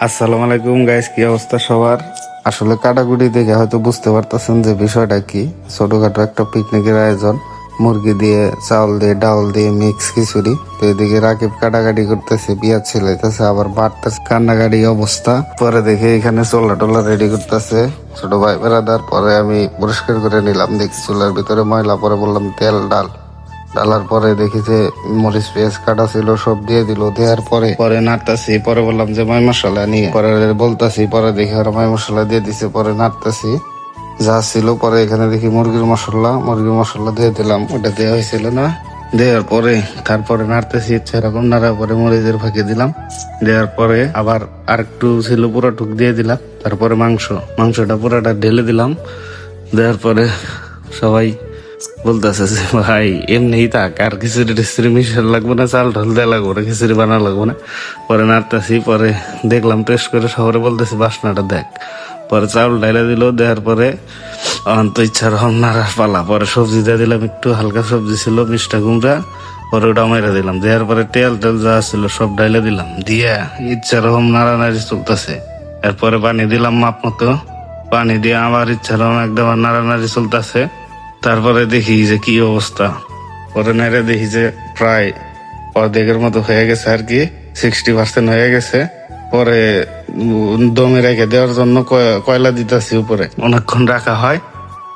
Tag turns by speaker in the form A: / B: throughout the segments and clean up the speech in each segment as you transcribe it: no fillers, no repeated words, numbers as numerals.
A: আসসালামু আলাইকুম গাইস, কি অবস্থা সবার? আসলে কাটাকুটি দেখে হয়তো বুঝতে পারতেছেন যে বিষয়টা কি। ছোটখাটো একটা পিকনিকের আয়োজন, মুরগি দিয়ে, চাউল দিয়ে, ডাউল দিয়ে মিক্স খিচুড়ি। তো এদিকে রাকিব কাটাকাটি করতেছে, পেঁয়াজ ছিলাইতেছে, আবার বাড়তেছে, কান্নাকাটি অবস্থা। পরে দেখে এখানে চোলা টোলা রেডি করতেছে ছোট ভাই বেড়াদার। পরে আমি পরিষ্কার করে নিলাম, দেখছি চুলার ভিতরে ময়লা। পরে বললাম তেল ডাল, ডালার পরে দেখি যে মরিচ পেঁয়াজ কাটা ছিল, সব দিয়ে দিল। দেওয়ার পরে পরে নাড়তাছি। পরে বললাম যে ময় মশলা নিয়ে, পরে বলতাছি। পরে দেখি আর ময় মশলা দিয়ে দিছে। পরে নাড়তাছি যা ছিল। পরে এখানে দেখি মুরগির মশলা দিয়ে দিলাম, ওটা দেওয়া হয়েছিল না। দেওয়ার পরে তারপরে নাড়তেছি, ইচ্ছা এরকম নাড়ার পরে মরিচের ফাঁকি দিলাম। দেওয়ার পরে আবার আরেকটু ছিল, পুরো টুক দিয়ে দিলাম। তারপরে মাংসটা পুরোটা ঢেলে দিলাম। দেওয়ার পরে সবাই বলতেছে যে ভাই এমনিই থাক, আর খিচুড়ি টিচুড়ি মিশাল লাগবো না, চাল ঢাল দেওয়া লাগবো না, খিচুড়ি বানা লাগবো না। পরে নাড়তেছি। পরে দেখলাম, টেস্ট করে শহরে বলতেছি বাসনাটা দেখ। পরে চাউল ডাইলা দিল। দেওয়ার পরে অন্ত ইচ্ছা রকম নাড়ার পালা। পরে সবজি দিয়ে দিলাম, একটু হালকা সবজি ছিল, মিষ্টা কুমড়া। পরে ওটা মেরে দিলাম। দেওয়ার পরে তেল যা ছিল সব ডাইলে দিলাম। দিয়া ইচ্ছা রকম নাড়ানাড়ি চলতেছে। এরপরে পানি দিলাম মাপ মতো। পানি দিয়ে আমার ইচ্ছা রকম একদম নাড়ানাড়ি চলতেছে। তারপরে দেখি যে কি অবস্থা। পরে নেড়ে দেখি যে প্রায় অর্ধেকের মতো হয়ে গেছে আর কি, 60% হয়ে গেছে। পরে দমে রেখে দেওয়ার জন্য কয়লা দিতেছি উপরে, অনেকক্ষণ রাখা হয়।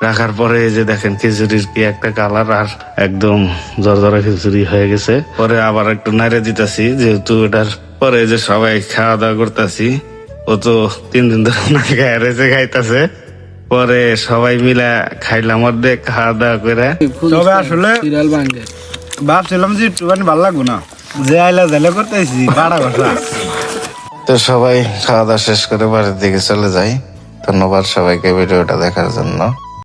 A: রাখার পরে এই যে দেখেন খিচুড়ির কি একটা কালার, আর একদম জরজরা খিচুড়ি হয়ে গেছে। পরে আবার একটু নাড়ে দিতেছি, যেহেতু এটার পরে যে সবাই খাওয়া দাওয়া করতেছি। ও তো 3 দিন ধরে না খায় রয়েছে, খাইতেছে। পরে সবাই মিলে খাইলাম, অর্ধেক খাওয়া দাওয়া করে।
B: তবে আসলে ভাবছিলাম যে একটুখানি ভালো লাগবো না, যে আইলা জাইলা করতেছি বাড়া কথা।
A: তো সবাই খাওয়া দাওয়া শেষ করে বাড়ির দিকে চলে যাই। ধন্যবাদ সবাইকে ভিডিওটা দেখার জন্য।